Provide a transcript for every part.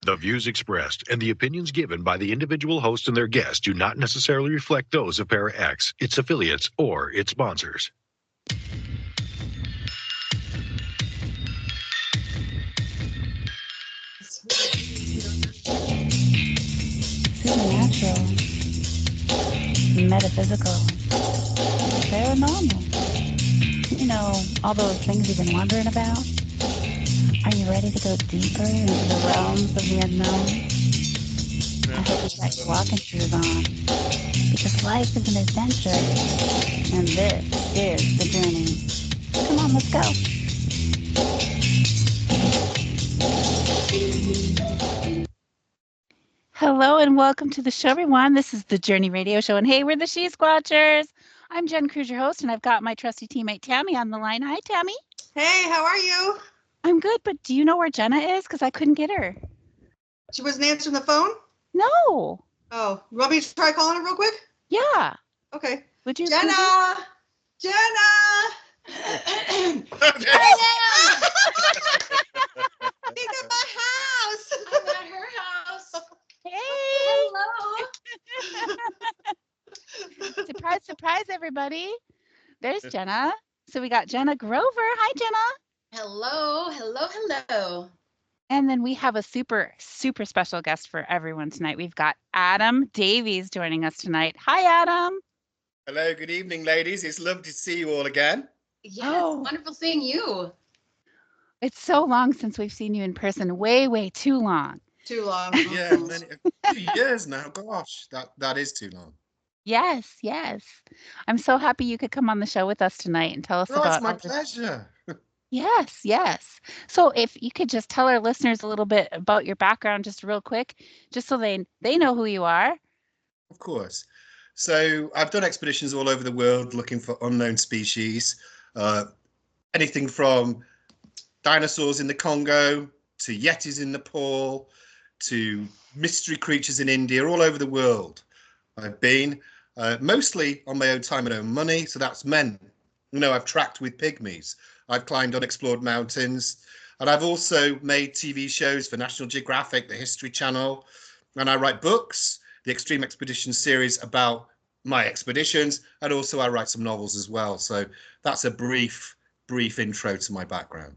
The views expressed and the opinions given by the individual host and their guests do not necessarily reflect those of ParaX, its affiliates, or its sponsors. Supernatural, metaphysical, paranormal. You know, all those things you've been wondering about? Are you ready to go deeper into the realms of the unknown? I hope you got your walking shoes on, because life is an adventure, and this is the journey. Come on, let's go. Hello and welcome to the show, everyone. This is the Journey Radio Show, and hey, we're the She Squatchers. I'm Jen Cruz, your host, and I've got my trusty teammate Tammy on the line. Hi, Tammy. Hey, how are you? I'm good, but do you know where Jenna is? Because I couldn't get her. She wasn't answering the phone? No. Oh, you want me to try calling her real quick? Yeah. Okay. Would you? Jenna! Jenna! Okay. She's at my house! I'm at her house. Hey. Hello. Surprise, surprise, everybody. There's Jenna. So we got Jenna Grover. Hi, Jenna. Hello, hello, hello. And then we have a super, super special guest for everyone tonight. We've got Adam Davies joining us tonight. Hi, Adam. Hello, good evening, ladies. It's lovely to see you all again. Yes, Oh. wonderful seeing you. It's so long since we've seen you in person. Way, way too long. Too long. Yeah, a few years now. Gosh, that is too long. Yes, yes. I'm so happy you could come on the show with us tonight and tell us Oh, about it's my all this. pleasure. Yes, yes. So if you could just tell our listeners a little bit about your background just real quick, just so they know who you are. Of course. So I've done expeditions all over the world looking for unknown species. Anything from dinosaurs in the Congo to yetis in Nepal to mystery creatures in India, all over the world. I've been mostly on my own time and own money. So that's meant, I've tracked with pygmies. I've climbed unexplored mountains, and I've also made TV shows for National Geographic, the History Channel, and I write books, the Extreme Expedition series about my expeditions, and also I write some novels as well. So that's a brief intro to my background.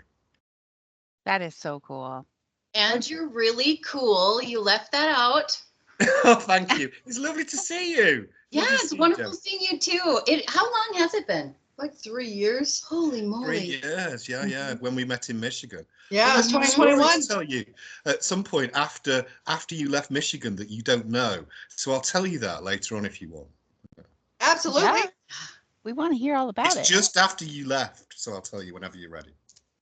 That is so cool. And you're really cool. You left that out. Oh, thank you. It's lovely to see you. Yeah, Lovely to it's see you, wonderful Jen. seeing you too. How long has it been? Like 3 years. Holy moly. 3 years, yeah, when we met in Michigan. Yeah, Well, it's I have a story 2021. to tell you at some point after you left Michigan that you don't know. So I'll tell you that later on if you want. Absolutely. Yeah. We want to hear all about It's it. just after you left, so I'll tell you whenever you're ready.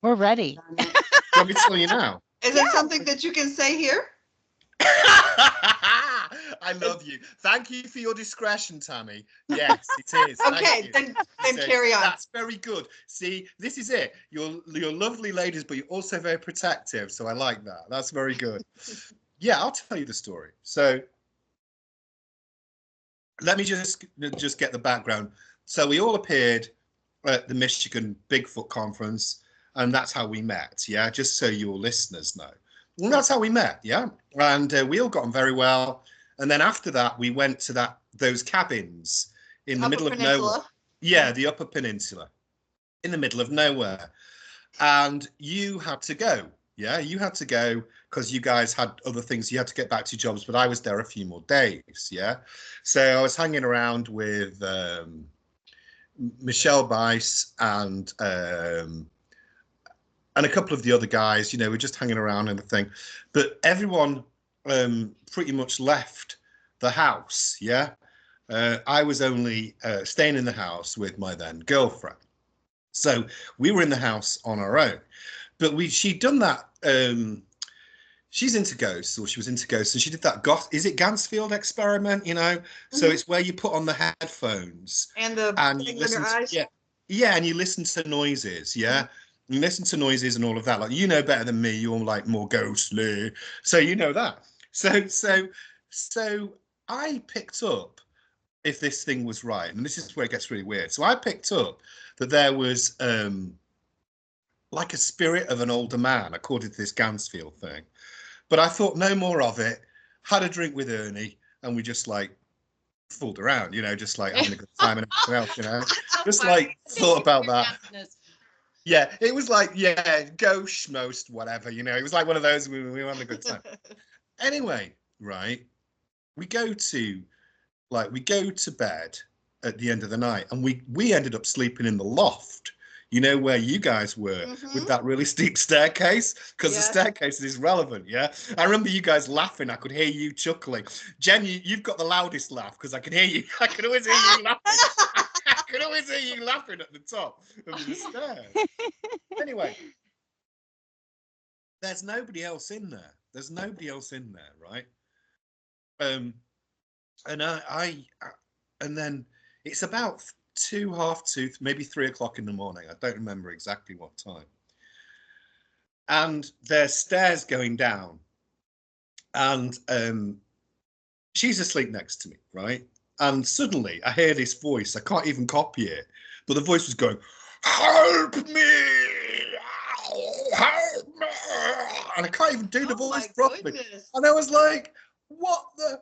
We're ready. Do you want me to tell you now? Is it something that you can say here? I love you. Thank you for your discretion, Tammy. Yes, it is. Thank Okay, you. then So carry on. That's very good. See, this is it. You're lovely ladies, but you're also very protective. So I like that. That's very good. Yeah, I'll tell you the story. So let me just get the background. So we all appeared at the Michigan Bigfoot conference, and that's how we met. Yeah, just so your listeners know. And that's how we met. Yeah, and we all got on very well. And then after that, we went to those cabins in the middle of nowhere. Yeah, the Upper Peninsula, in the middle of nowhere. And you had to go. Yeah, you had to go because you guys had other things. You had to get back to your jobs, but I was there a few more days. Yeah, so I was hanging around with Michelle Bice and a couple of the other guys. We're just hanging around and the thing. But everyone pretty much left the house. Yeah, I was only staying in the house with my then girlfriend. So we were in the house on our own. But she'd done that. She's into ghosts, or she was into ghosts, and she did that. Is it Gansfield experiment? So it's where you put on the headphones And you listen your eyes. yeah, and you listen to noises. Yeah, you listen to noises and all of that. Like better than me. You're like more ghostly, so you know that. So I picked up, if this thing was right, and this is where it gets really weird. So I picked up that there was like a spirit of an older man, according to this Gansfield thing, But I thought no more of it. Had a drink with Ernie, and we just like fooled around, just like having a good time and everything else, just like thought about that. Yeah, it was like, go schmost, whatever, It was like one of those, we were having a good time. Anyway, right, we go to bed at the end of the night, and we ended up sleeping in the loft, where you guys were, with that really steep staircase, because the staircase is relevant. I remember you guys laughing. I could hear you chuckling. Jen, you've got the loudest laugh, because I can hear you. I can always hear you laughing. I can always hear you laughing at the top of the stairs. Anyway, there's nobody else in there. Right? And and then it's about 2:30, maybe 3:00 in the morning. I don't remember exactly what time. And there's stairs going down, and she's asleep next to me, right? And suddenly I hear this voice. I can't even copy it, but the voice was going, "Help me! Help me!" And I can't even do the voice properly. Goodness. And I was like, "What the?"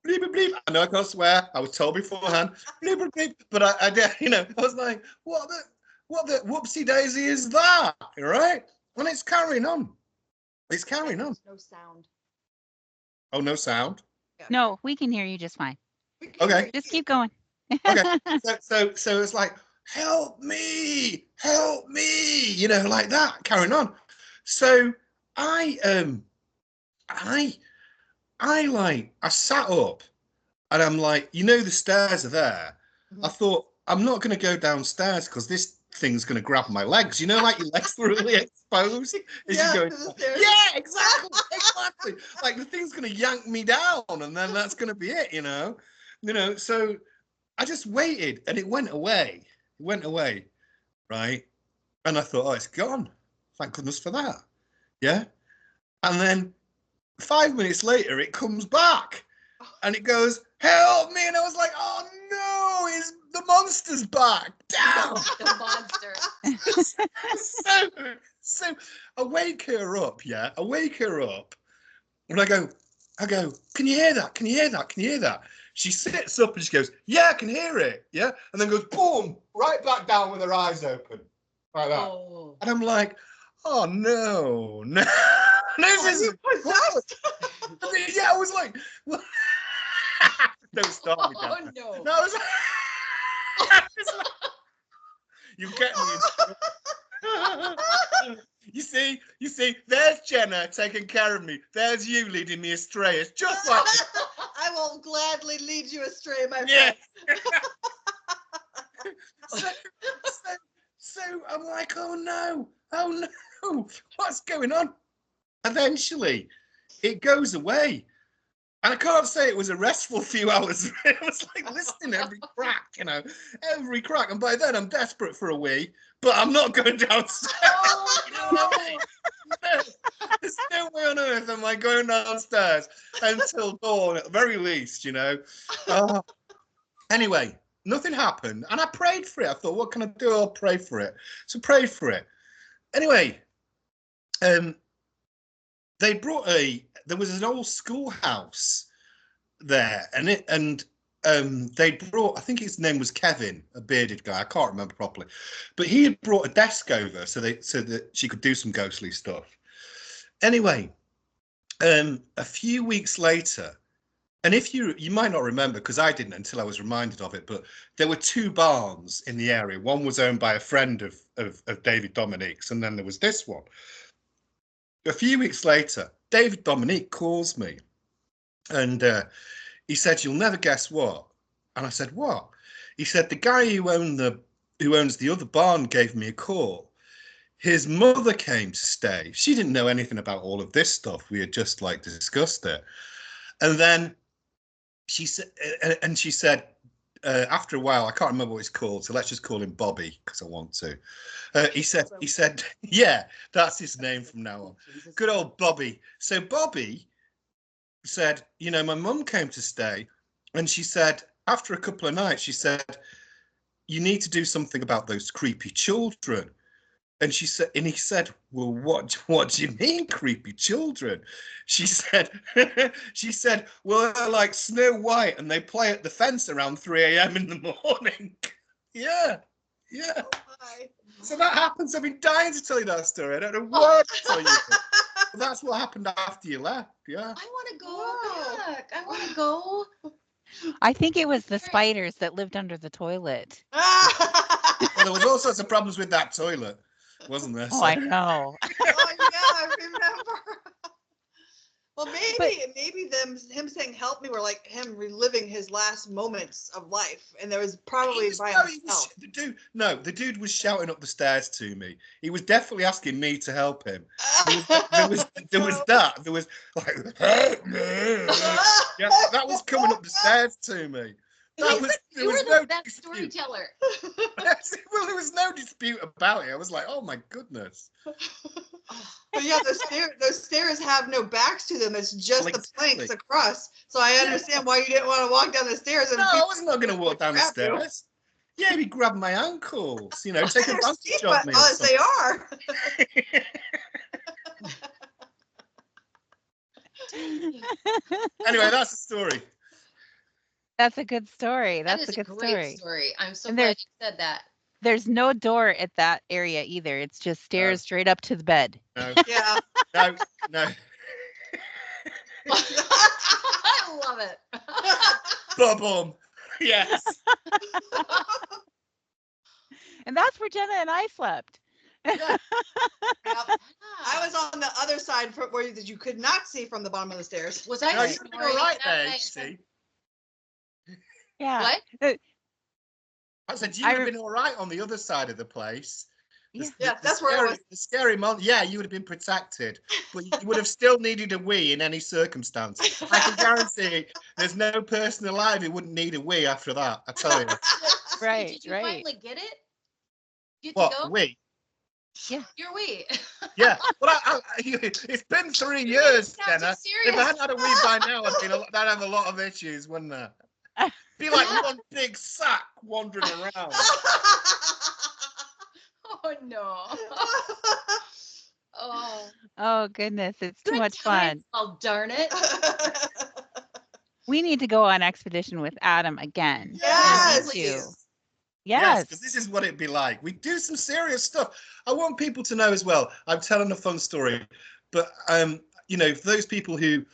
Bleep, bleep, bleep. I know I can't swear. I was told beforehand. Bleep, bleep, bleep. But I was like, what the whoopsie daisy is that? Right? And it's carrying on. It's carrying on. No sound. Oh, no sound? No, we can hear you just fine. Okay. Just keep going. Okay. So it's like, help me, like that, carrying on. So I sat up, and I'm like, the stairs are there. I thought, I'm not going to go downstairs because this thing's going to grab my legs. Like your legs were really exposed as you go. Yeah, exactly. Like the thing's going to yank me down, and then that's going to be it, So I just waited, and it went away. Right? And I thought, oh, it's gone. Thank goodness for that. Yeah. And then 5 minutes later, it comes back, and it goes, "Help me!" And I was like, "Oh no, the monster's back!" Damn. The monster. So I wake her up. Yeah, I wake her up, and I go, "Can you hear that? Can you hear that? Can you hear that?" She sits up and she goes, "Yeah, I can hear it." Yeah, and then goes, boom, right back down with her eyes open, like that. Oh. And I'm like, "Oh no." This is possessed. Yeah, I was like, don't start me down. Oh no. I was like, you get me. You see, there's Jenna taking care of me. There's you leading me astray. It's just like I will gladly lead you astray, my friend. So I'm like, oh no, what's going on? Eventually, it goes away. And I can't say it was a restful few hours. It was like listening to every crack, every crack. And by then, I'm desperate for a wee, but I'm not going downstairs. Oh, you know what I mean? No, there's no way on earth am I going downstairs until dawn, at the very least, Anyway, nothing happened. And I prayed for it. I thought, what can I do? I'll pray for it. So prayed for it. Anyway, there was an old schoolhouse there, and they brought, I think his name was Kevin, a bearded guy, I can't remember properly, but he had brought a desk over so that she could do some ghostly stuff. Anyway, a few weeks later, and if you might not remember, because I didn't until I was reminded of it, but there were two barns in the area. One was owned by a friend of David Dominique's, and then there was this one. A few weeks later, David Dominique calls me, and he said, "You'll never guess what." And I said, "What?" He said, "The guy who owns the other barn gave me a call. His mother came to stay. She didn't know anything about all of this stuff. We had just discussed it. And then she said, after a while, I can't remember what he's called, so let's just call him Bobby because I want to. He said, yeah, that's his name from now on. Good old Bobby. So Bobby said, my mum came to stay, and she said, after a couple of nights, she said, you need to do something about those creepy children. And he said, well, what do you mean, creepy children? She said, well, they're like Snow White and they play at the fence around 3 a.m. in the morning. Yeah. Oh my. So that happens. I've been dying to tell you that story. I don't know what to tell you. But that's what happened after you left. Yeah. I want to go Wow. back. I want to go. I think it was the spiders that lived under the toilet. Well, there was all sorts of problems with that toilet, wasn't there? Oh, I know. Oh yeah, I remember. Well, maybe him saying "help me" were like him reliving his last moments of life, and there was probably by himself. The dude was shouting up the stairs to me. He was definitely asking me to help him. There was like, help me. Yeah, that was coming up the stairs to me. You were the best storyteller. Well, there was no dispute about it. I was like, oh my goodness. But yeah, those stairs have no backs to them. It's just the planks across. So I understand why you didn't want to walk down the stairs. And no, I was not going to walk down the stairs. Yeah, he grabbed my ankles. You know, take advantage of me. As they are. Anyway, that's the story. That's a good story. That That's is a good great story. I'm so And glad you said that. There's no door at that area either. It's just stairs straight up to the bed. No. Yeah. No. I love it. Boom. Yes. And that's where Jenna and I slept. Yep. I was on the other side where you could not see from the bottom of the stairs. Was I? No, you'd be all right there, see. Yeah. What? I said you would have been all right on the other side of the place. That's where I was. The scary monster. Yeah, you would have been protected, but you would have still needed a wee in any circumstance. I can guarantee there's no person alive who wouldn't need a wee after that. I tell you. Right. Did you finally get it? Get What, to go? wee? Yeah. Your wee. Yeah. Well, it's been 3 years, Jenna. If I hadn't had a wee by now, I'd have a lot of issues, wouldn't there? Be like one big sack wandering around. Oh no. Oh goodness, it's too much times. fun. Oh darn it. We need to go on expedition with Adam again. Yes. Yes. Because this is what it'd be like. We do some serious stuff. I want people to know as well. I'm telling a fun story, but for those people who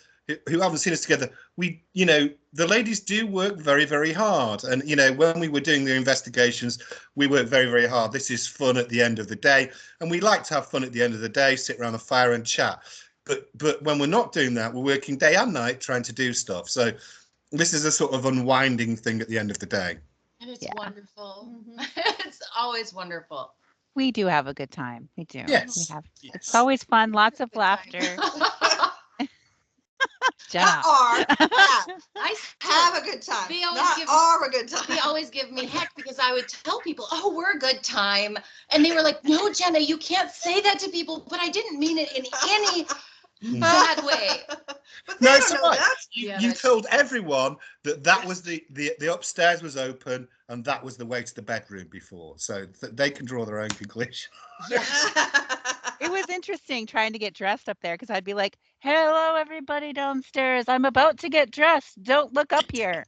haven't seen us together, the ladies do work very, very hard. And, when we were doing the investigations, we worked very, very hard. This is fun at the end of the day. And we like to have fun at the end of the day, sit around the fire and chat. But when we're not doing that, we're working day and night trying to do stuff. So this is a sort of unwinding thing at the end of the day. And it's wonderful. Mm-hmm. It's always wonderful. We do have a good time. We do. Yes. We have. Yes. It's always fun. Lots of laughter. Jenna. I have a good time. They always are a good time. They always give me heck because I would tell people, "Oh, we're a good time," and they were like, "No, Jenna, you can't say that to people." But I didn't mean it in any bad way. But No, they it's don't know right. that. You told everyone that was the upstairs was open and that was the way to the bedroom before, so they can draw their own conclusion. It was interesting trying to get dressed up there because I'd be like, "Hello, everybody downstairs. I'm about to get dressed. Don't look up here."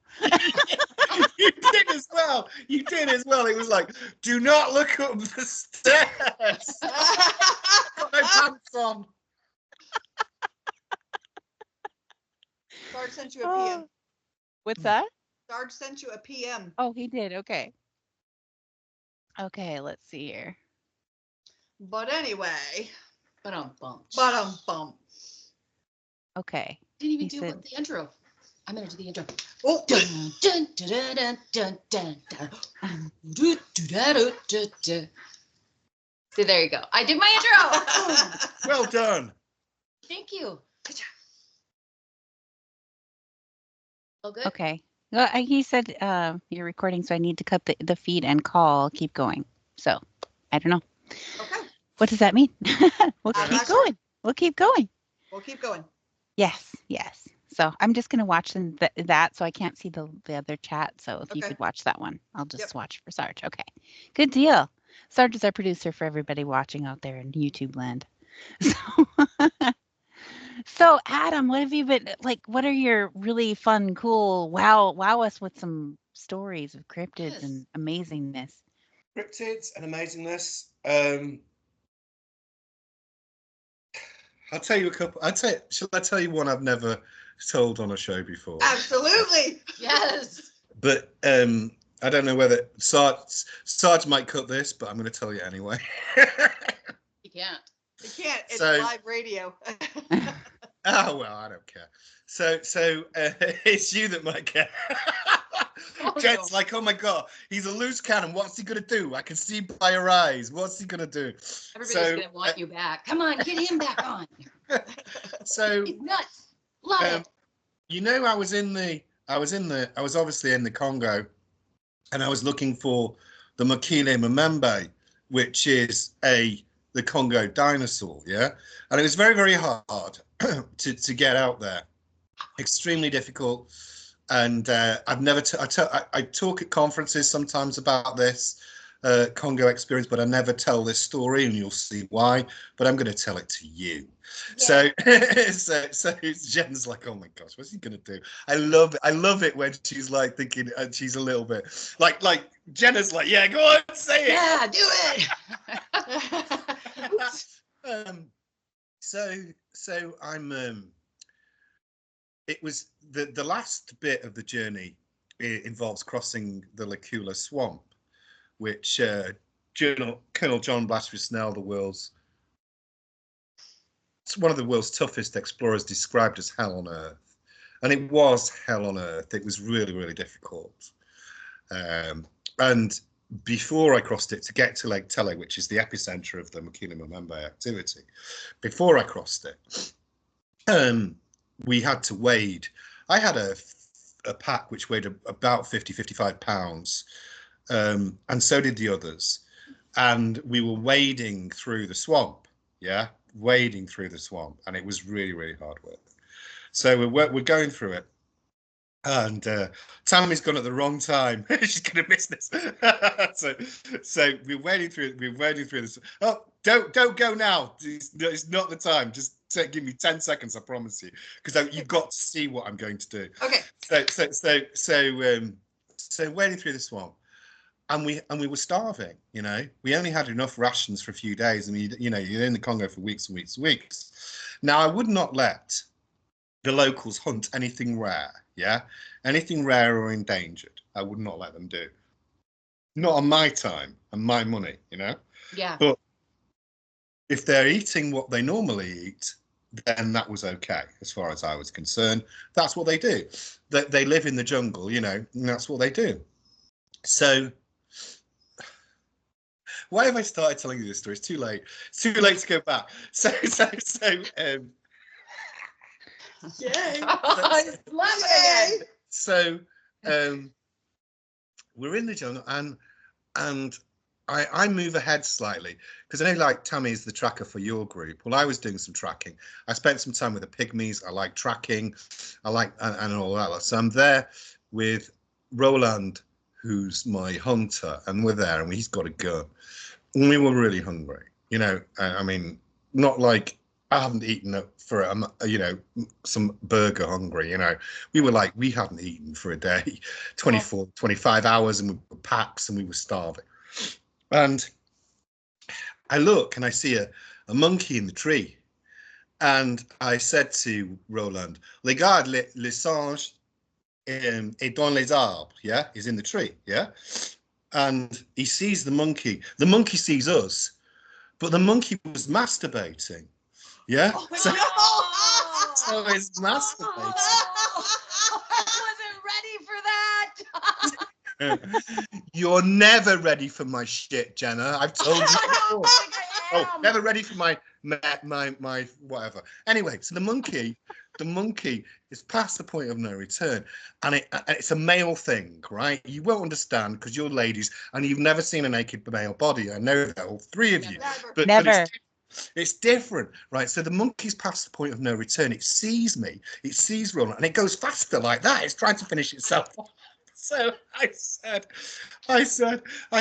You did as well. It was like, do not look up the stairs. Got no pants on. Sarge sent you a PM. What's that? Sarge sent you a PM. Oh, he did. Okay. Okay, let's see here. But anyway. Bum. Okay. Didn't even do the intro. I'm gonna do the intro. Oh. Dun, dun, dun, dun, dun, dun, dun. Do, do, da, do, do, do. See, there you go. I did my intro. Well done. Thank you. Good job. All good? Okay. Well, he said you're recording, so I need to cut the feed and call. Keep going. So I don't know. Okay. What does that mean? We'll keep going. We'll keep going. We'll keep going. Yes. So I'm just gonna watch that, so I can't see the other chat. So if you could watch that one, I'll just watch for Sarge. Okay. Good deal. Sarge is our producer for everybody watching out there in YouTube land. So, so Adam, what have you been like? What are your really fun, cool, wow us with some stories of cryptids and amazingness? Cryptids and amazingness. I'll tell you a couple. Shall I tell you one I've never told on a show before? Absolutely. Yes. But I don't know whether Sarge might cut this, but I'm going to tell you anyway. You can't. You can't. It's So- live radio. Oh well, I don't care. So it's you that might care. Oh, Jet's no. like, oh my god, he's a loose cannon. What's he gonna do? I can see by your eyes. What's he gonna do? Everybody's gonna want you back. Come on, get him back on. So He's nuts. Love it. you know, I was obviously in the Congo, and I was looking for the Mokele Mbembe, which is the Congo dinosaur, yeah, and it was very, very hard to get out there, extremely difficult. And I've never I talk at conferences sometimes about this Congo experience, but I never tell this story, and you'll see why. But I'm going to tell it to you. Yeah. So Jen's like, oh my gosh, what's he going to do? I love it when she's like thinking, and she's a little bit like Jenna's like, yeah, go on, say it. Yeah, do it. So I'm it was the last bit of the journey. It involves crossing the Lacula Swamp, which Colonel John Blatchford Snell, it's one of the world's toughest explorers, described as hell on earth, and it was hell on earth. It was really, really difficult. And before I crossed it to get to Lake Tele, which is the epicenter of the Mokele Mbembe activity, before I crossed it, we had to wade. I had a pack which weighed about 55 pounds, and so did the others. And we were wading through the swamp, wading through the swamp, and it was really, really hard work. So we're going through it, and Tammy's gone at the wrong time. She's gonna miss this. so we're wading through. We're wading through this. Oh, don't go now. It's not the time. Just give me 10 seconds. I promise you, because you've got to see what I'm going to do. Okay. So wading through the swamp, and we were starving. You know, we only had enough rations for a few days. I mean, you're in the Congo for weeks and weeks and weeks. Now, I would not let the locals hunt anything rare. Anything rare or endangered, I would not let them do. Not on my time and my money, Yeah. But if they're eating what they normally eat, then that was okay, as far as I was concerned. That's what they do. They live in the jungle, and that's what they do. So why have I started telling you this story? It's too late. It's too late to go back. Yay. So we're in the jungle, and I move ahead slightly, because I know, like, Tammy's the tracker for your group. Well, I was doing some tracking. I spent some time with the pygmies. I like tracking. I like and all that. So I'm there with Roland, who's my hunter, and we're there, and he's got a gun. And we were really hungry. I mean, not like I haven't eaten for some burger hungry. We were like, we hadn't eaten for a day, 24, 25 hours, and we were packs, and we were starving. And I look and I see a monkey in the tree, and I said to Roland, "Regarde, le singe est dans les arbres." Yeah, he's in the tree. Yeah, and he sees the monkey. The monkey sees us, but the monkey was masturbating. Yeah. Oh, So it's masturbating. I wasn't ready for that. You're never ready for my shit, Jenna. I've told you before. Oh, never ready for my whatever. Anyway, so the monkey is past the point of no return, and it's a male thing, right? You won't understand because you're ladies and you've never seen a naked male body. I know that, all three of you. Never. Never. It's different, right? So the monkey's past the point of no return. It sees me, it sees Roland, and it goes faster like that. It's trying to finish itself off. So I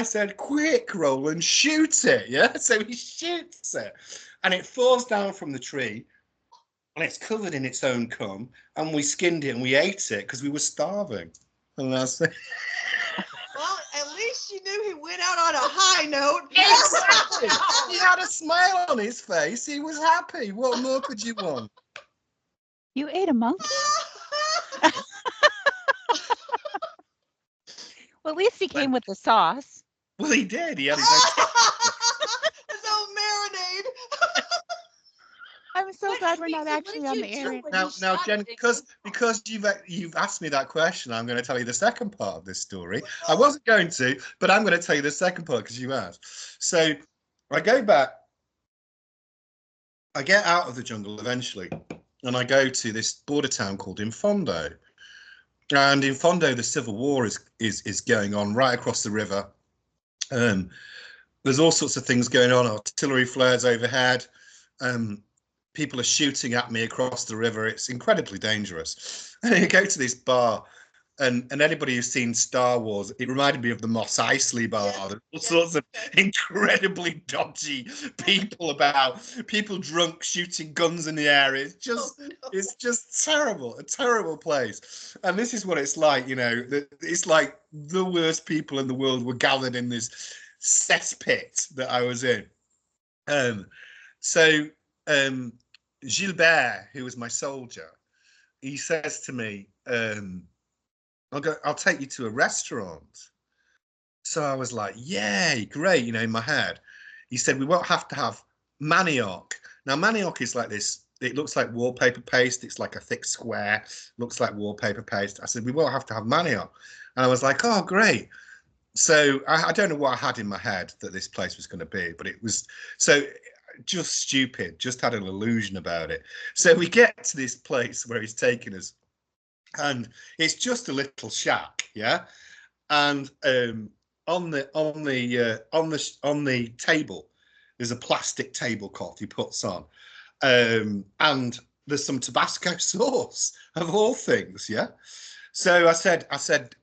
said, quick, Roland, shoot it. Yeah. So he shoots it, and it falls down from the tree, and it's covered in its own cum. And we skinned it and we ate it because we were starving. And that's it. Well, at least you knew he went out on a high note. Exactly. He had a smile on his face. He was happy. What more could you want? You ate a monkey? Well, at least he came with the sauce. Well, he did. He had his own. His own marinade. I'm so glad we're not actually on the air. Now, Jen, because you've asked me that question, I'm going to tell you the second part of this story. I wasn't going to, but I'm going to tell you the second part because you asked. So I go back. I get out of the jungle eventually, and I go to this border town called Infondo. And in Fondo, the civil war is going on right across the river. There's all sorts of things going on. Artillery flares overhead. People are shooting at me across the river. It's incredibly dangerous. And you go to this bar, and anybody who's seen Star Wars, it reminded me of the Mos Eisley bar. Yes, there's all sorts of incredibly dodgy people drunk shooting guns in the air. It's just terrible, a terrible place. And this is what it's like, it's like the worst people in the world were gathered in this cesspit that I was in. Gilbert, who was my soldier, he says to me, I'll take you to a restaurant. So I was like, yay, great, in my head. He said, we won't have to have manioc. Now, manioc is like this. It looks like wallpaper paste. It's like a thick square. Looks like wallpaper paste. I said, we won't have to have manioc. And I was like, oh, great. So I don't know what I had in my head that this place was going to be, but it was so just stupid. Just had an illusion about it. So we get to this place where he's taking us. And it's just a little shack, yeah. And on the table, there's a plastic tablecloth he puts on, and there's some Tabasco sauce of all things, yeah. So I said,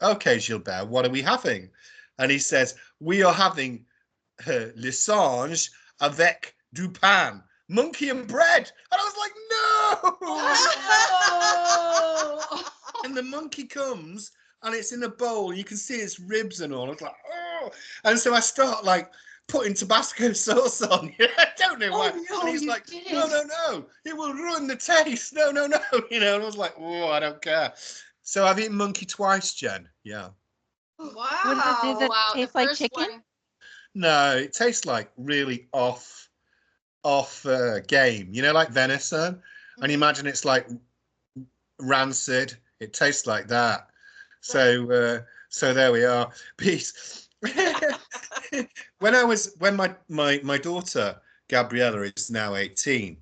okay, Gilbert, what are we having? And he says, we are having le singe avec du pain, monkey and bread. And I was like, no. Oh, no. And the monkey comes, and it's in a bowl. You can see its ribs and all. I was like, oh. And so I start like putting Tabasco sauce on. I don't know why. No, and he's like, no, it will ruin the taste. No. And I was like, oh, I don't care. So I've eaten monkey twice, Jen. Yeah. Wow. Does it taste like chicken? One. No, it tastes like really off game. Like venison. Mm-hmm. And you imagine it's like rancid. It tastes like that. So there we are. Peace. When my daughter Gabriella is now 18,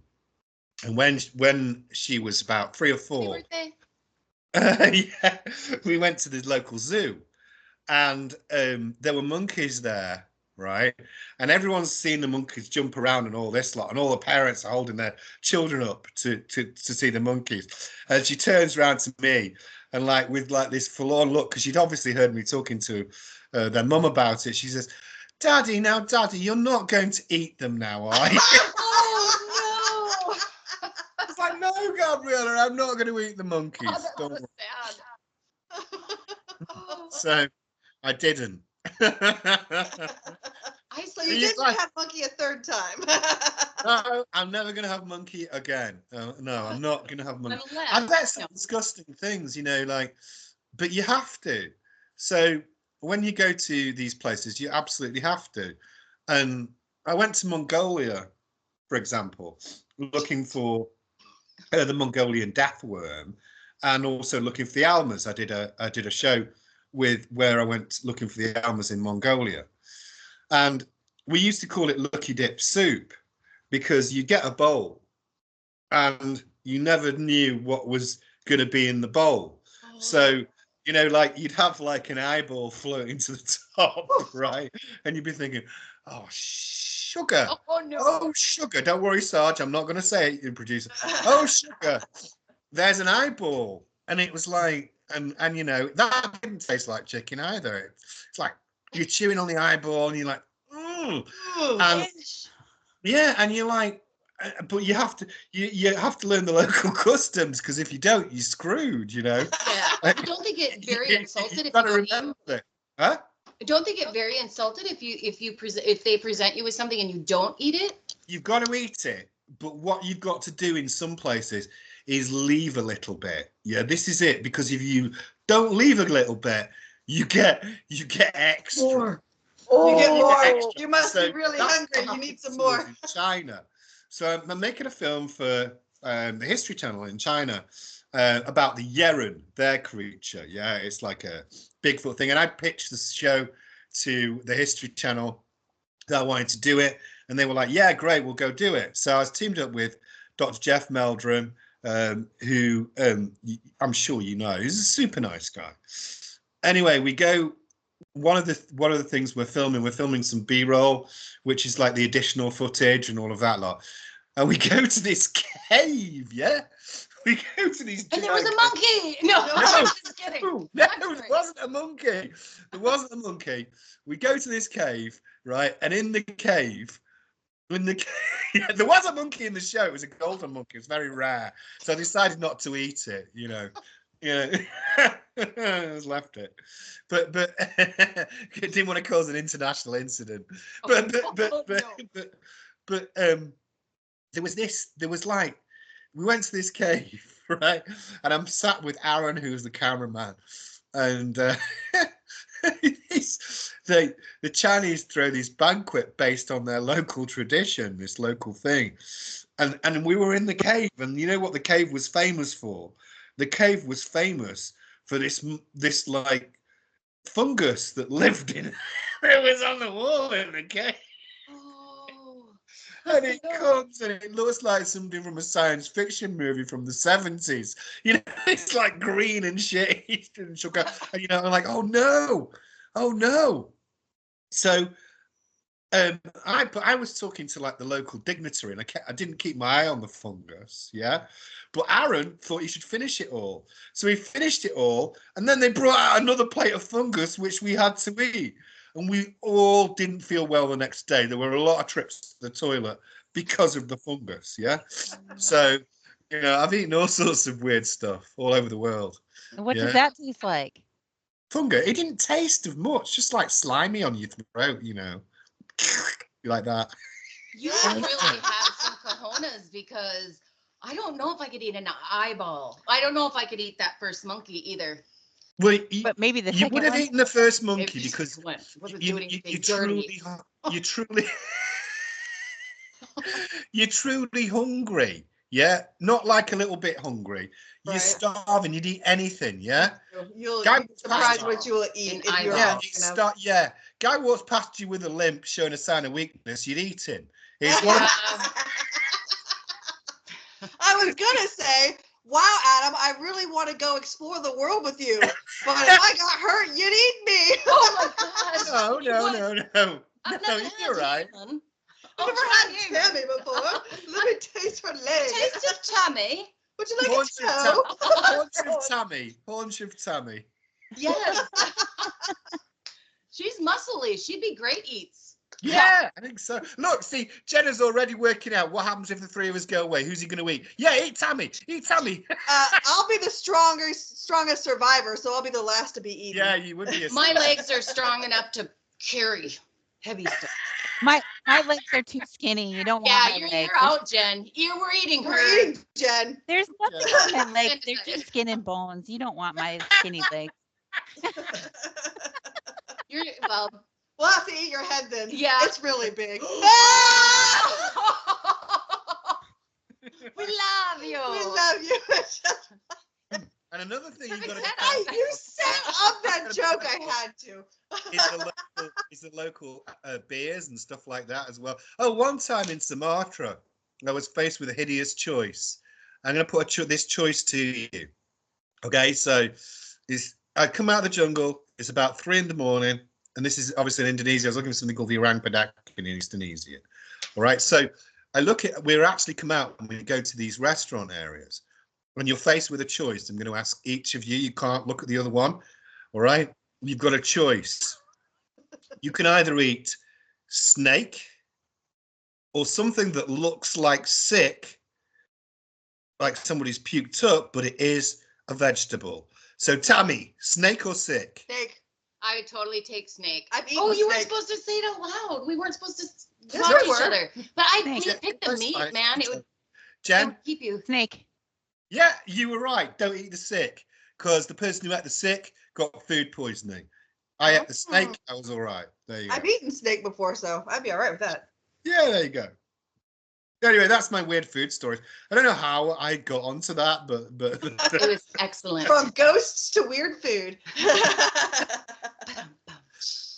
and when she was about 3 or 4, yeah, we went to the local zoo, and there were monkeys there, right? And everyone's seen the monkeys jump around and all this lot, and all the parents are holding their children up to see the monkeys. And she turns around to me and with this forlorn look, because she'd obviously heard me talking to their mum about it. She says, Daddy, you're not going to eat them now, are you? Oh, no. I was like, no, Gabriella, I'm not going to eat the monkeys. Oh, that's so sad. So I didn't. So you didn't have monkey a third time. No, I'm never going to have monkey again. No, I'm not going to have monkey. I've had some disgusting things, but you have to. So when you go to these places, you absolutely have to. And I went to Mongolia, for example, looking for the Mongolian death worm, and also looking for the almas. I did a show where I went looking for the almas in Mongolia, and we used to call it lucky dip soup, because you get a bowl and you never knew what was going to be in the bowl. Oh. So you'd have an eyeball floating to the top, right? And you'd be thinking, oh, sugar. Oh, no. Oh, sugar. Don't worry, Sarge. I'm not going to say it, you producer. Oh, sugar. There's an eyeball. And it was like, and you know that didn't taste like chicken either. It's like you're chewing on the eyeball and you're like, and yeah, and you're like, but you have to learn the local customs, because if you don't, you're screwed. You know. Yeah. Don't they get very insulted if you don't remember it? Huh? Don't they get very insulted if they present you with something and you don't eat it? You've got to eat it, but what you've got to do in some places is leave a little bit. Yeah, this is it, because if you don't leave a little bit, you get extra. More. You get more. You must be really hungry. You need some more. In China. So I'm making a film for the History Channel in China about the Yeren, their creature. Yeah, it's like a Bigfoot thing. And I pitched the show to the History Channel that I wanted to do it. And they were like, yeah, great, we'll go do it. So I was teamed up with Dr. Jeff Meldrum, who I'm sure you know, he's a super nice guy. Anyway, we go. One of the things we're filming some B-roll, which is like the additional footage and all of that lot. And we go to this cave, yeah? We go to these. And there was a monkey. No, I'm just kidding. No, there wasn't a monkey. There wasn't a monkey. We go to this cave, right? And in the cave, yeah, there was a monkey in the show. It was a golden monkey. It was very rare. So I decided not to eat it, you know. I just left it, but didn't want to cause an international incident. But there was like, we went to this cave, right? And I'm sat with Aaron, who's the cameraman, and the Chinese throw this banquet based on their local tradition, this local thing, and we were in the cave, and you know what the cave was famous for? The cave was famous for this like fungus that lived in it. It was on the wall in the cave. Oh, and it comes and it looks like something from a science fiction movie from the 70s. You know, it's like green and shit and sugar. And you know, I'm like, oh no. So I was talking to like the local dignitary, and I didn't keep my eye on the fungus, yeah. But Aaron thought he should finish it all, so he finished it all, and then they brought out another plate of fungus which we had to eat, and we all didn't feel well the next day. There were a lot of trips to the toilet because of the fungus, yeah. So you know, I've eaten all sorts of weird stuff all over the world. What does that taste like? Fungus. It didn't taste of much, just like slimy on your throat, you know. Like that. You really have some cojones, because I don't know if I could eat an eyeball. I don't know if I could eat that first monkey either. Well, but maybe the you would have eaten the first monkey because you're truly hungry. Yeah, not like a little bit hungry. Right. You're starving. You'd eat anything. Yeah. You'll be surprised what you will eat. Guy walks past you with a limp, showing a sign of weakness. You'd eat him. I was gonna say, wow, Adam, I really want to go explore the world with you, but if I got hurt, you'd eat me. Oh my gosh. No. No, you're right. I've never had Tammy before. Let me taste her leg. Taste of Tammy. Would you like a toe? Haunch of Tammy. Yes. She's muscly. She'd be great eats. Yeah, I think so. Look, see, Jenna's already working out what happens if the three of us go away. Who's he going to eat? Yeah, eat Tammy. I'll be the strongest survivor, so I'll be the last to be eaten. Yeah, you would be. My legs are strong enough to carry heavy stuff. My legs are too skinny. You don't want my legs. Yeah, you're out, Jen. We're eating her. We're eating Jen. There's nothing on my legs. They're just skin and bones. You don't want my skinny legs. We'll have to eat your head then. Yeah. It's really big. We love you. We love you. And another thing you got to you set up that joke. I had to. Is the local beers and stuff like that as well. Oh, one time in Sumatra, I was faced with a hideous choice. I'm going to put this choice to you. Okay, so I come out of the jungle. It's about 3 a.m, and this is obviously in Indonesia. I was looking for something called the Orang-Pendek in Indonesia. All right, so we're actually come out and we go to these restaurant areas. and you're faced with a choice. I'm going to ask each of you. You can't look at the other one. All right. You've got a choice. You can either eat snake or something that looks like sick, like somebody's puked up, but it is a vegetable. So, Tammy, snake or sick? Snake. I would totally take snake. I've eaten Oh, you weren't snake. supposed to say it out loud. We weren't supposed to Yes, talk to we each were. other. But I Snake. pick the That's meat, fine. man. It would Jen? keep you. Snake. Yeah, you were right. Don't eat the sick, because the person who ate the sick got food poisoning. I ate the snake. I was all right. There you go. I've eaten snake before, so I'd be all right with that. Yeah, there you go. Anyway, that's my weird food stories. I don't know how I got onto that, but It was excellent. From ghosts to weird food.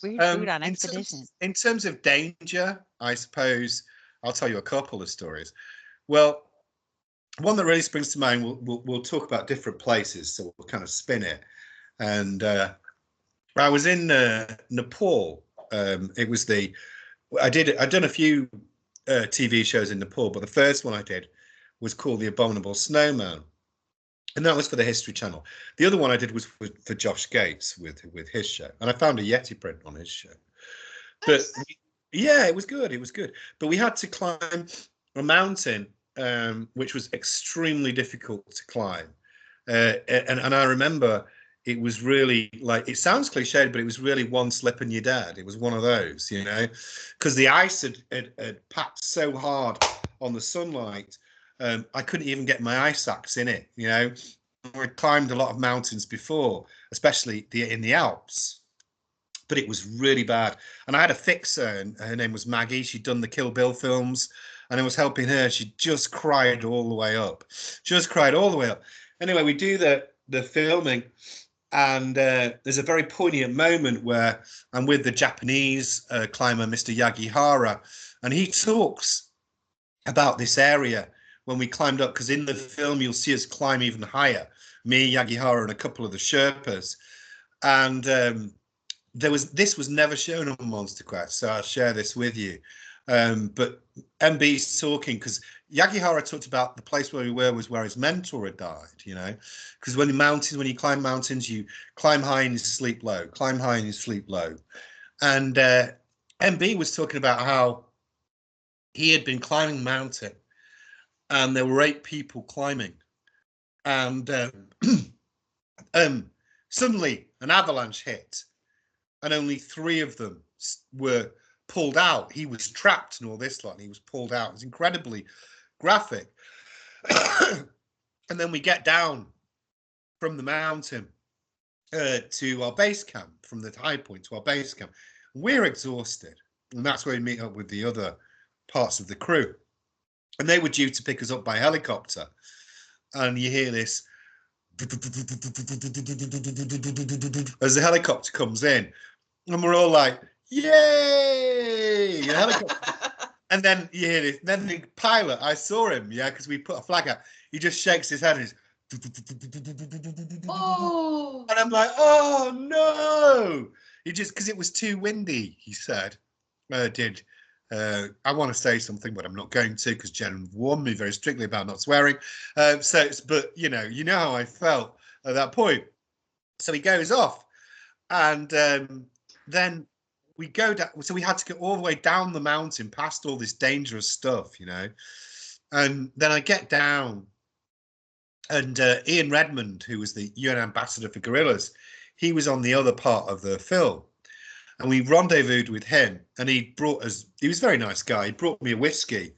Weird food on expedition. In terms of danger, I suppose I'll tell you a couple of stories. Well, one that really springs to mind. We'll talk about different places, so we'll kind of spin it. And I was in Nepal. It was I'd done a few TV shows in Nepal, but the first one I did was called The Abominable Snowman, and that was for the History Channel. The other one I did was for Josh Gates with his show, and I found a Yeti print on his show. But yeah, it was good. It was good. But we had to climb a mountain, which was extremely difficult to climb, and I remember. It was really like, it sounds cliched, but it was really one slip and you're dead. It was one of those, you know, because the ice had packed so hard on the sunlight. I couldn't even get my ice axe in it, you know. I'd climbed a lot of mountains before, especially in the Alps, but it was really bad. And I had a fixer, and her name was Maggie. She'd done the Kill Bill films, and I was helping her. She just cried all the way up. Anyway, we do the filming. And there's a very poignant moment where I'm with the Japanese climber, Mr. Yagihara, and he talks about this area when we climbed up, because in the film you'll see us climb even higher, me, Yagihara, and a couple of the Sherpas. And this was never shown on MonsterQuest, so I'll share this with you. But MB's talking, because Yagihara talked about the place where we were was where his mentor had died, you know, because when you climb mountains, you climb high and you sleep low, climb high and you sleep low. And MB was talking about how he had been climbing the mountain and there were 8 people climbing. And suddenly an avalanche hit and only 3 of them were pulled out. He was trapped and all this lot, and he was pulled out. It was incredibly graphic. And then we get down from the mountain to our base camp, from the high point to our base camp. We're exhausted, and that's where we meet up with the other parts of the crew. And they were due to pick us up by helicopter. And you hear this as the helicopter comes in, and we're all like, yay! The helicopter. And then you hear this. Then the pilot, I saw him, yeah, because we put a flag out. He just shakes his head and he's. Oh. And I'm like, oh no! He just, because it was too windy, he said. I want to say something, but I'm not going to, because Jen warned me very strictly about not swearing. But you know how I felt at that point. So he goes off, and then we go down. So we had to go all the way down the mountain, past all this dangerous stuff, you know. And then I get down, and Ian Redmond, who was the UN ambassador for gorillas, he was on the other part of the film. And we rendezvoused with him, and he brought us. He was a very nice guy. He brought me a whiskey.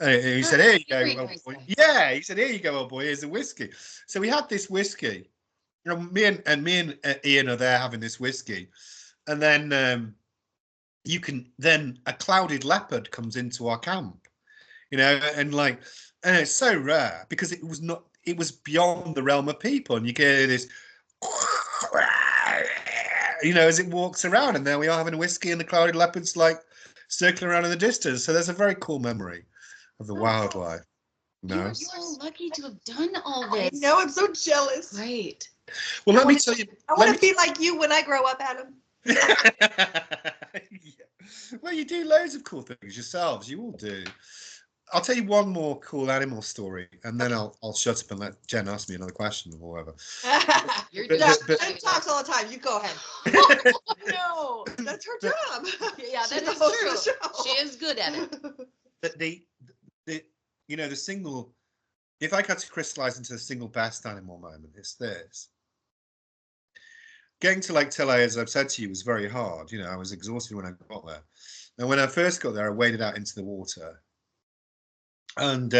And he said, "Here you go, old boy." Yeah, he said, "Here you go, old boy. Here's a whiskey." So we had this whiskey. You know, me and Ian are there having this whiskey, and then a clouded leopard comes into our camp. You know, and it's so rare because it was beyond the realm of people, and you can hear this. You know, as it walks around, and there we are having a whiskey, and the clouded leopard's like circling around in the distance. So there's a very cool memory of the wildlife. You are lucky to have done all this. I know, I'm so jealous. Right. Well, let me tell you. I want to be like you when I grow up, Adam. Yeah. Well, you do loads of cool things yourselves. You all do. I'll tell you one more cool animal story, and then I'll shut up and let Jen ask me another question or whatever. Jen talks all the time. You go ahead. No, that's her job. Yeah, that is true. She is good at it. But the the single, if I had to crystallize into a single best animal moment, it's this. Getting to Lake Tele, as I've said to you, was very hard. I was exhausted when I got there. And when I first got there, I waded out into the water. And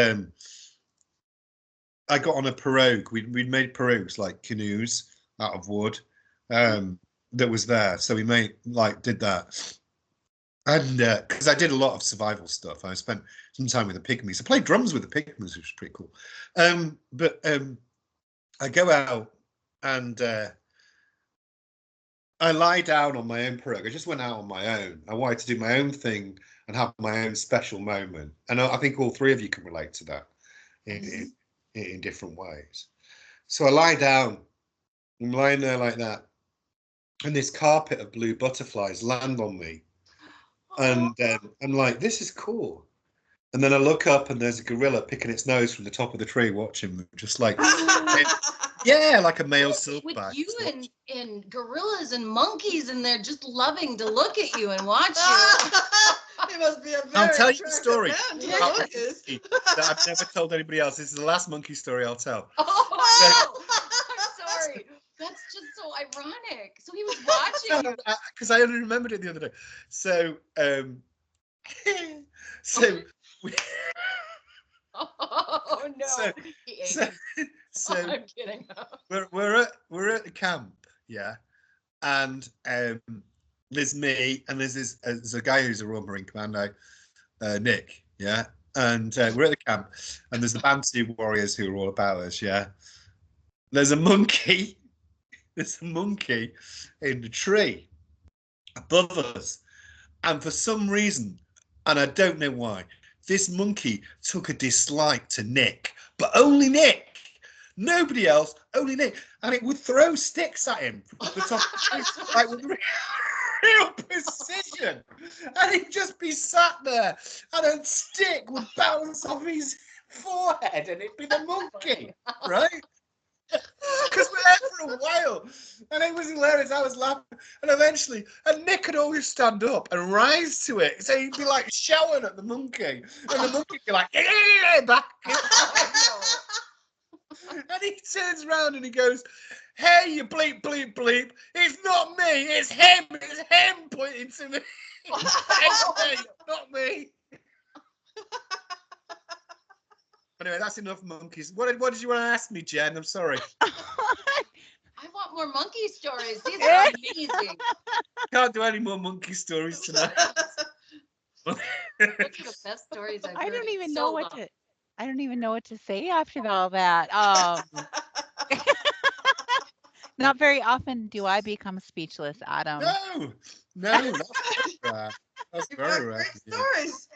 I got on a pirogue. We'd made pirogues, like canoes out of wood, that was there. So we did that. And because I did a lot of survival stuff, I spent some time with the pygmies. I played drums with the pygmies, which was pretty cool. But I go out and I lie down on my own pirogue. I just went out on my own. I wanted to do my own thing and have my own special moment. And I think all three of you can relate to that in different ways. So I lie down. I'm lying there like that. And this carpet of blue butterflies land on me. And I'm like, this is cool. And then I look up and there's a gorilla picking its nose from the top of the tree watching me, just like, yeah, like a male silkback. With you and gorillas and monkeys, and they're just loving to look at you and watch you. It must be a very I'll tell you the story that I've never told anybody else. This is the last monkey story I'll tell. Oh, I'm sorry. That's just so ironic. So he was watching you. Because I only remembered it the other day. So, Oh no! So I'm kidding. we're at the camp, yeah, and there's me and there's a guy who's a Royal Marine Commando, Nick, yeah, and we're at the camp and there's the Bantu warriors who are all about us, yeah. There's a monkey in the tree above us, and for some reason, and I don't know why, this monkey took a dislike to Nick, but only Nick. Nobody else, only Nick. And it would throw sticks at him from the top of the tree, like with real precision. And he'd just be sat there, and a stick would bounce off his forehead, and it'd be the monkey, right? Because we're there for a while, and it was hilarious. I was laughing, and eventually, and Nick could always stand up and rise to it, so he'd be like shouting at the monkey, and the monkey would be like, back. And he turns around and he goes, "Hey, you bleep, bleep, bleep! It's not me, it's him, pointing to me. It's not me." Anyway, that's enough monkeys. What did you want to ask me, Jen? I'm sorry. I want more monkey stories. These are amazing. Can't do any more monkey stories tonight. Those are the best stories I've heard. I don't even know what to say after all that. Not very often do I become speechless, Adam. No, that's very rare. Great stories.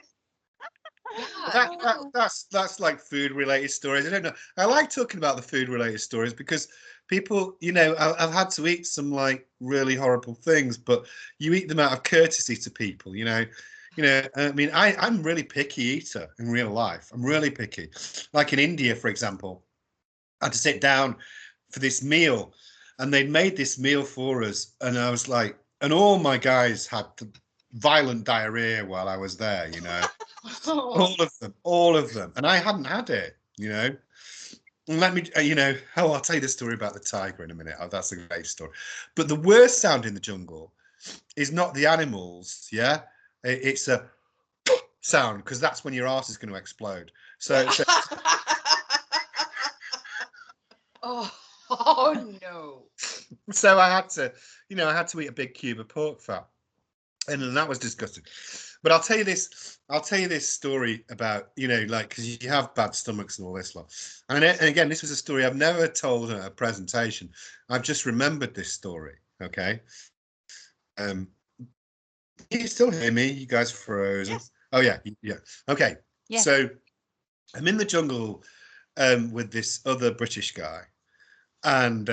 That's like food related stories. I don't know. I like talking about the food related stories because people, I've had to eat some like really horrible things, but you eat them out of courtesy to people. I mean, I'm really picky eater in real life. I'm really picky. Like in India, for example, I had to sit down for this meal, and they'd made this meal for us, and I was like, and all my guys had violent diarrhea while I was there, all of them, and I hadn't had it, And let me, I'll tell you the story about the tiger in a minute. That's a great story. But the worst sound in the jungle is not the animals, yeah. It's a sound, because that's when your arse is going to explode. So oh no. So I had to eat a big cube of pork fat, and that was disgusting. But I'll tell you this story about, because you have bad stomachs and all this lot. And again, this was a story I've never told at a presentation. I've just remembered this story. Okay. Can you still hear me? You guys froze. Yes. Oh yeah. Okay. Yeah. So I'm in the jungle with this other British guy, and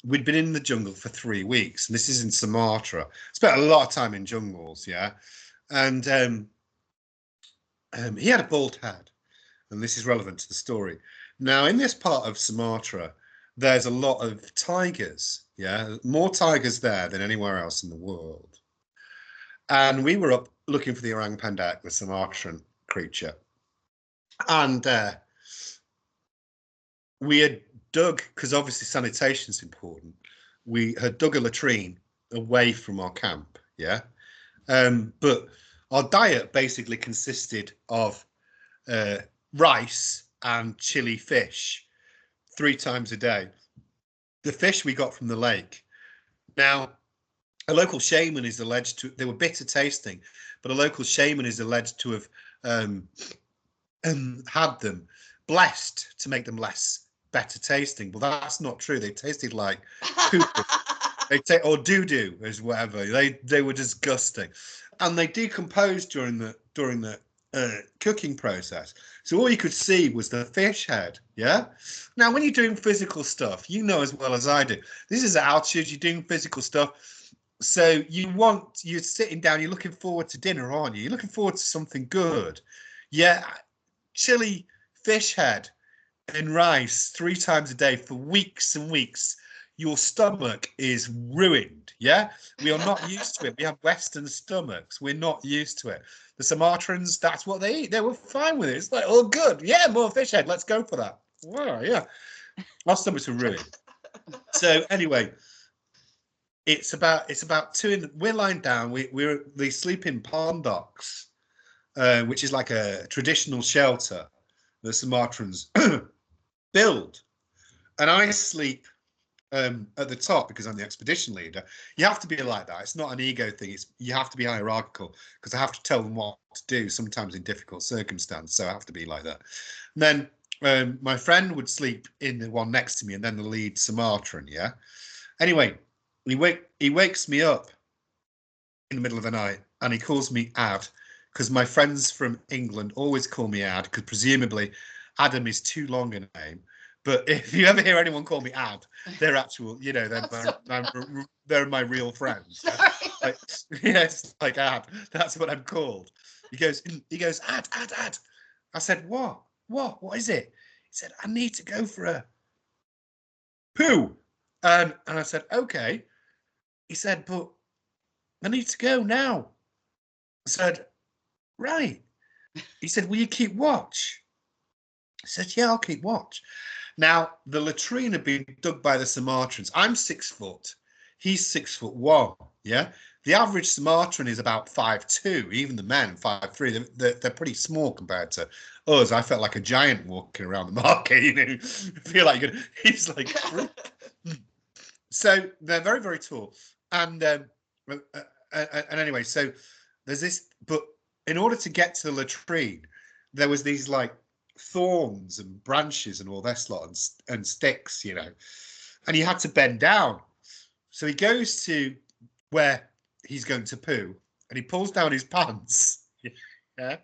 we'd been in the jungle for 3 weeks, and this is in Sumatra. Spent a lot of time in jungles, yeah. And he had a bald head, and this is relevant to the story. Now, in this part of Sumatra, there's a lot of tigers, yeah, more tigers there than anywhere else in the world. And we were up looking for the Orang-Pendek, the Sumatran creature. And we had dug, because obviously sanitation is important, we had dug a latrine away from our camp, yeah? But our diet basically consisted of rice and chili fish 3 times a day. The fish we got from the lake. Now, a local shaman is alleged to, they were bitter tasting, but a local shaman is alleged to have had them blessed to make them less better tasting. But that's not true. They tasted like poop. Or doo-doo as whatever. They were disgusting. And they decomposed during the cooking process. So all you could see was the fish head, yeah? Now, when you're doing physical stuff, you know as well as I do, this is at altitude, you're doing physical stuff. So you're sitting down, you're looking forward to dinner, aren't you? You're looking forward to something good. Yeah, chili fish head and rice 3 times a day for weeks and weeks. Your stomach is ruined, yeah? We are not used to it. We have Western stomachs. We're not used to it. The Sumatrans, that's what they eat. They were fine with it. It's like, oh, good. Yeah, more fish head. Let's go for that. Wow, yeah. Our stomachs are ruined. So anyway, it's about 2 we're lying down. They sleep in palm docks, which is like a traditional shelter the Sumatrans build. And I sleep at the top because I'm the expedition leader. You have to be like that. It's not an ego thing. You have to be hierarchical because I have to tell them what to do sometimes in difficult circumstances. So I have to be like that. And then my friend would sleep in the one next to me, and then the lead Sumatran. Yeah. Anyway, he wakes me up in the middle of the night, and he calls me Ad because my friends from England always call me Ad because presumably Adam is too long a name. But if you ever hear anyone call me Ad, they're actual, they're my real friends. Like, yes, like Ad. That's what I'm called. He goes, Ad. I said, what? What is it? He said, I need to go for a poo. And I said, okay. He said, but I need to go now. I said, right. He said, will you keep watch? I said, yeah, I'll keep watch. Now, the latrine had been dug by the Sumatrans. I'm 6 foot. He's 6'1", yeah? The average Sumatran is about 5'2", even the men, 5'3". They're pretty small compared to us. I felt like a giant walking around the market, you know? I feel like he's like... So they're very, very tall. And anyway, so there's this... But in order to get to the latrine, there was these, like, thorns and branches and all this lot and sticks, you know, and he had to bend down. So he goes to where he's going to poo and he pulls down his pants, yeah,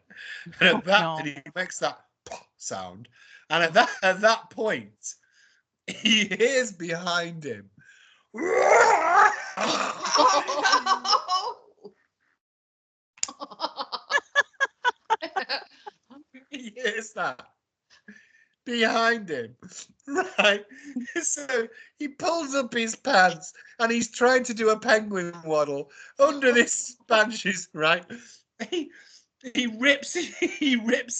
and and he makes that pop sound, and at that point he hears behind him he hears that behind him, right? So he pulls up his pants and he's trying to do a penguin waddle under this banshees, right? He rips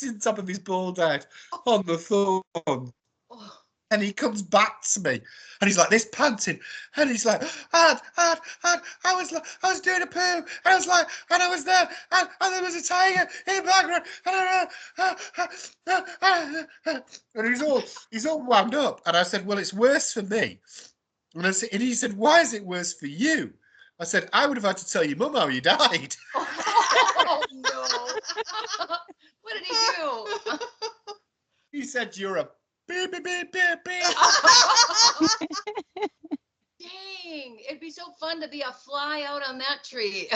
in top of his bald head on the thorn. And he comes back to me, and he's like this panting, and he's like, Ad, I was doing a poo, and I was like, and I was there, and there was a tiger in the background, and he's all wound up, and I said, well, it's worse for me, and he said, why is it worse for you? I said, I would have had to tell your mum how you died. Oh no! What did he do? He said, you're a beep, beep, beep, beep, beep. Dang, it'd be so fun to be a fly out on that tree.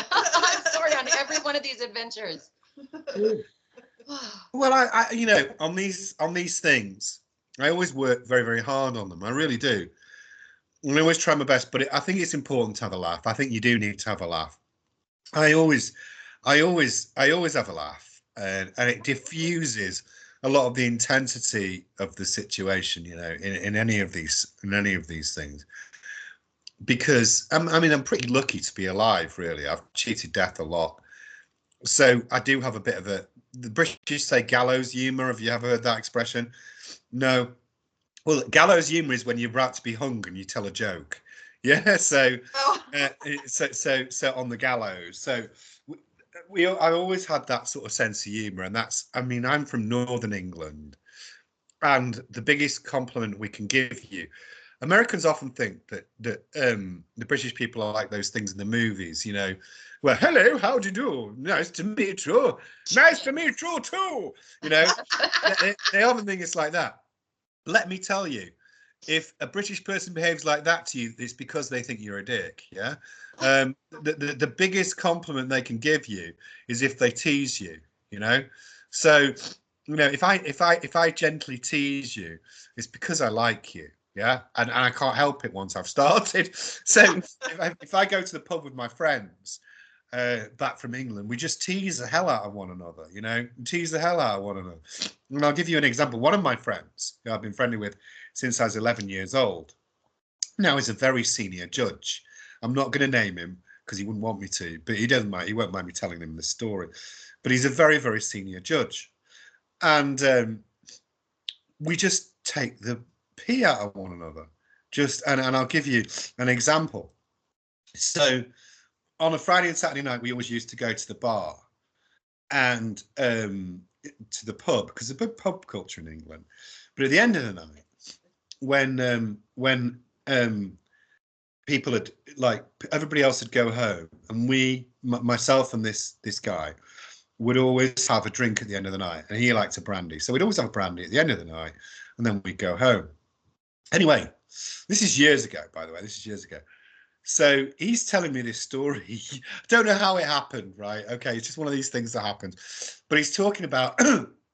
Sorry, on every one of these adventures. Well, I you know, on these things, I always work very, very hard on them. I really do. And I always try my best, but I think it's important to have a laugh. I think you do need to have a laugh. I always have a laugh. and it diffuses a lot of the intensity of the situation, you know, in any of these things. Because I mean, I'm pretty lucky to be alive, really. I've cheated death a lot, so I do have a bit of the British say gallows humor. Have you ever heard that expression? No. Well, gallows humor is when you're about to be hung and you tell a joke. Yeah, so so on the gallows. So I always had that sort of sense of humor, and that's, I mean, I'm from Northern England, and the biggest compliment we can give you. Americans often think that the British people are like those things in the movies, you know. Well, hello, how do you do? Nice to meet you. Nice to meet you too. You know, they often think it's like that. Let me tell you, if a British person behaves like that to you, it's because they think you're a dick. Yeah. The biggest compliment they can give you is if they tease you. You know, so you know, if I gently tease you, it's because I like you. Yeah, and I can't help it once I've started. So if I go to the pub with my friends back from England, we just tease the hell out of one another, you know, tease the hell out of one another. And I'll give you an example. One of my friends, who I've been friendly with since I was 11 years old, now is a very senior judge. I'm not going to name him because he wouldn't want me to, but he doesn't mind. He won't mind me telling him the story. But he's a very, very senior judge, and we just take the pee out of one another. Just and I'll give you an example. So on a Friday and Saturday night, we always used to go to the bar and to the pub, because there's a big pub culture in England. But at the end of the night, when people had, like, everybody else would go home, and myself and this guy would always have a drink at the end of the night, and he liked a brandy, so we'd always have a brandy at the end of the night, and then we'd go home. Anyway, this is years ago, by the way. This is years ago. So he's telling me this story. I don't know how it happened, right? Okay, it's just one of these things that happens. But he's talking about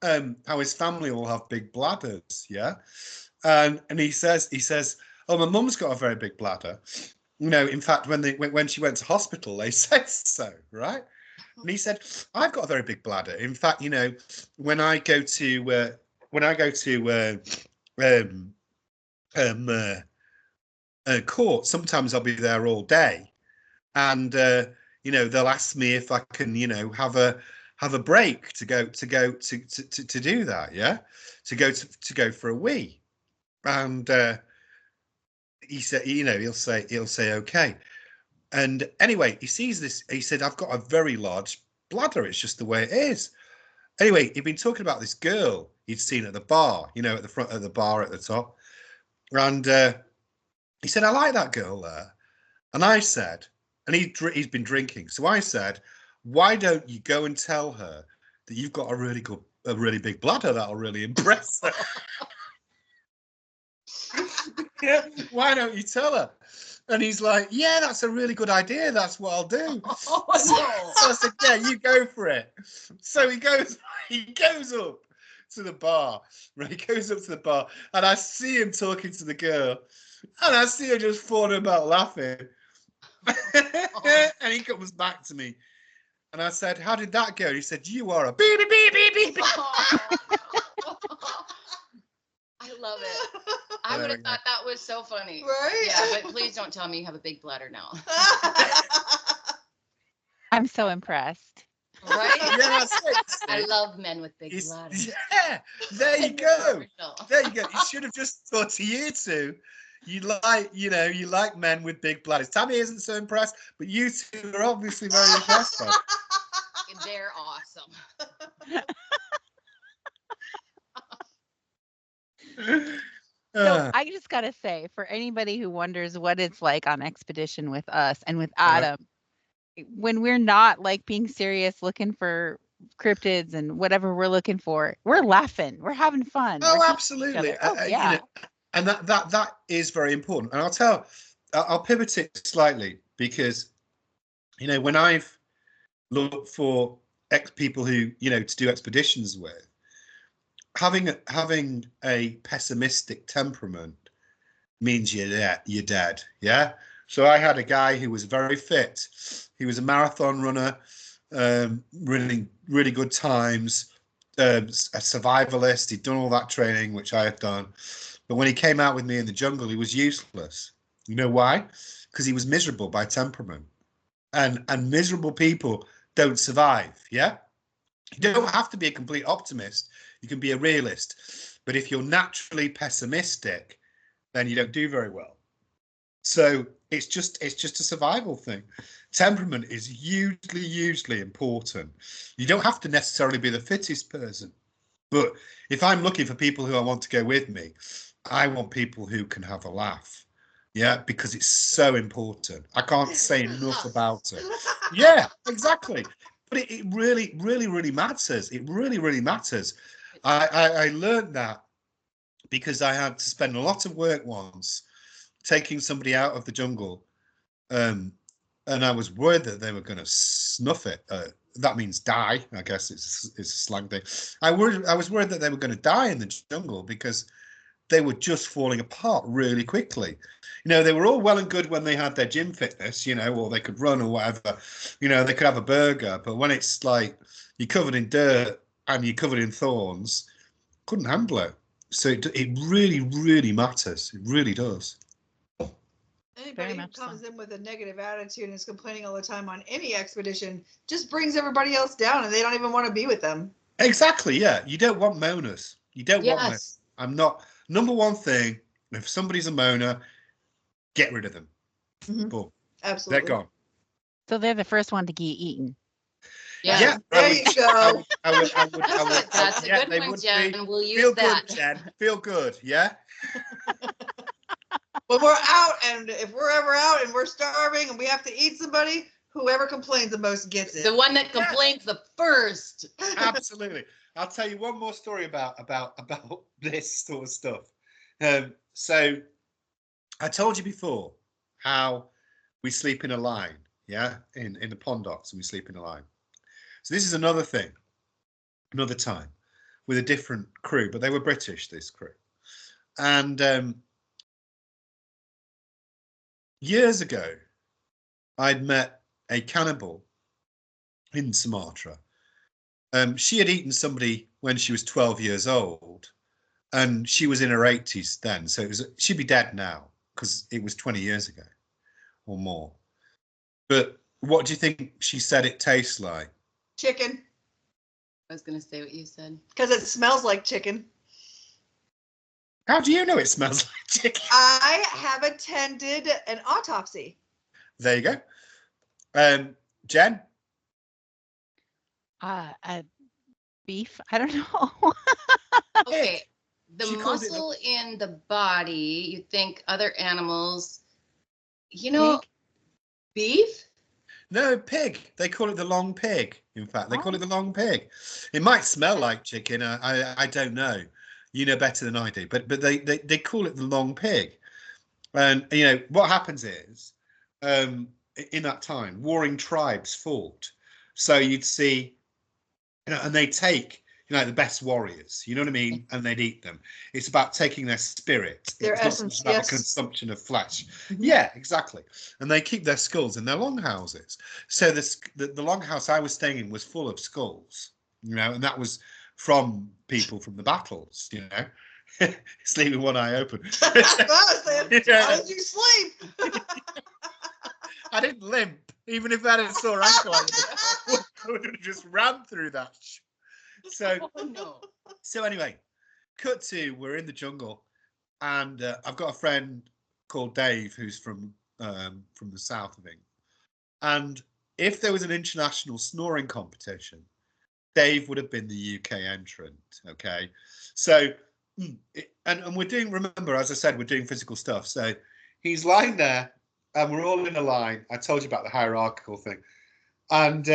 how his family all have big bladders, yeah? And he says, oh, my mum's got a very big bladder. You know, in fact, when she went to hospital, they said so, right? And he said, I've got a very big bladder. In fact, you know, when I go to court, sometimes I'll be there all day, and you know, they'll ask me if I can, you know, have a break to do that, yeah, to go for a wee. And he said, you know, he'll say okay. And anyway, he sees this. He said, I've got a very large bladder. It's just the way it is. Anyway, he'd been talking about this girl he'd seen at the bar, you know, at the front of the bar at the top. And he said, I like that girl there. And I said, and he's been drinking. So I said, why don't you go and tell her that you've got a really big bladder? That'll really impress her. Yeah, why don't you tell her? And he's like, yeah, that's a really good idea. That's what I'll do. So I said, yeah, you go for it. So he goes up to the bar. Right, he goes up to the bar, and I see him talking to the girl, and I see her just falling about laughing. And he comes back to me, and I said, how did that go? And he said, you are a beep, beep, beep, beep, beep. I love it. I would have thought that was so funny. Right? Yeah, but please don't tell me you have a big bladder now. I'm so impressed. Right? Yeah, that's it. I love men with big bladders. Yeah, there you go. There you go. You should have just thought to you two. You like men with big bladders. Tammy isn't so impressed, but you two are obviously very impressed. They're awesome. So I just gotta say, for anybody who wonders what it's like on expedition with us and with Adam, when we're not like being serious, looking for cryptids and whatever we're looking for, we're laughing, we're having fun. Oh, absolutely. Yeah. You know, and that is very important. And I'll pivot it slightly, because, you know, when I've looked for people who, you know, to do expeditions with, having a pessimistic temperament means you're dead. Yeah. So I had a guy who was very fit. He was a marathon runner, running really good times, a survivalist. He'd done all that training, which I had done. But when he came out with me in the jungle, he was useless. You know why? Because he was miserable by temperament. And miserable people don't survive, yeah? You don't have to be a complete optimist. You can be a realist. But if you're naturally pessimistic, then you don't do very well. So it's just a survival thing. Temperament is hugely important. You don't have to necessarily be the fittest person. But if I'm looking for people who I want to go with me, I want people who can have a laugh. Yeah, because it's so important. I can't say enough about it. Yeah, exactly. But it really matters. It really matters. I learned that because I had to spend a lot of work once taking somebody out of the jungle, and I was worried that they were going to snuff it. That means die, I guess it's a slang thing. I was worried that they were going to die in the jungle because they were just falling apart really quickly. You know, they were all well and good when they had their gym fitness, you know, or they could run or whatever. You know, they could have a burger, but when it's like you're covered in dirt and you're covered in thorns, couldn't handle it. So it really matters. It really does. Anybody who comes in with a negative attitude and is complaining all the time on any expedition just brings everybody else down, and they don't even want to be with them. Exactly, yeah. You don't want moaners. You don't want moaners. I'm not. Number one thing, if somebody's a moaner, get rid of them. Boom. Absolutely. They're gone. So they're the first one to get eaten. Yeah. There you go. That's a good point, Jen. We'll use that. Good, Jen. Feel good, yeah? When we're out, and if we're ever out and we're starving and we have to eat somebody, whoever complains the most gets it. The one that complains the first. Absolutely. I'll tell you one more story about this sort of stuff. So I told you before how we sleep in a line, yeah, in the pondots, and we sleep in a line. So this is another thing, another time, with a different crew, but they were British, this crew. And years ago, I'd met a cannibal in Sumatra. She had eaten somebody when she was 12 years old, and she was in her 80s then. So she'd be dead now because it was 20 years ago or more. But what do you think she said it tastes like? Chicken. I was going to say what you said. Because it smells like chicken. How do you know it smells like chicken? I have attended an autopsy. There you go. Jen? Beef? I don't know. Okay. The muscle in the body, you think other animals, you know, Pig? Beef? No, pig. They call it the long pig. In fact, they call it the long pig. It might smell like chicken. I don't know. You know better than I do. But they call it the long pig. And you know what happens is, in that time, warring tribes fought. So you'd see, you know, and they take, you know, the best warriors, you know what I mean? And they'd eat them. It's about taking their spirit. Their essence, about the consumption of flesh. Yeah, exactly. And they keep their skulls in their longhouses. So the longhouse I was staying in was full of skulls, you know, and that was from people from the battles, you know. Sleeping one eye open. How did you sleep? I didn't limp. Even if I had a sore ankle, I would have just ran through that. So anyway, cut to, we're in the jungle, and I've got a friend called Dave who's from the south of England. And if there was an international snoring competition, Dave would have been the UK entrant. Okay, so and we're doing, remember, as I said, we're doing physical stuff. So he's lying there, and we're all in a line. I told you about the hierarchical thing, and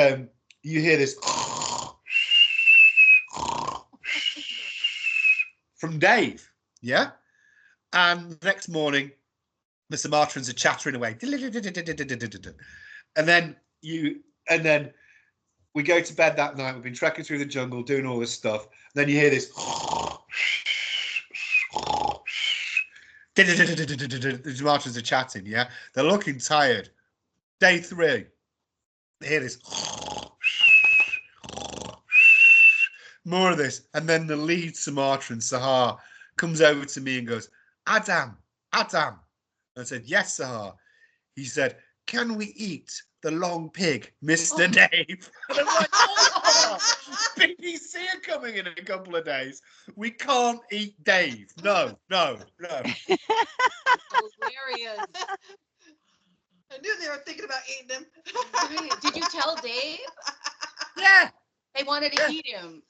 you hear this from Dave, yeah? And the next morning, the Sumatrans are chattering away. And then we go to bed that night. We've been trekking through the jungle, doing all this stuff. Then you hear this. The Sumatrans are chatting, yeah? They're looking tired. Day 3, they hear this. more of this. And then the lead Sumatran, Sahar, comes over to me and goes, Adam. I said, yes, Sahar. He said, can we eat the long pig, Mr. Dave? And I'm like, oh, BBC are coming in a couple of days. We can't eat Dave. No. Hilarious. I knew they were thinking about eating him. Did you tell Dave? Yeah. They wanted to eat him.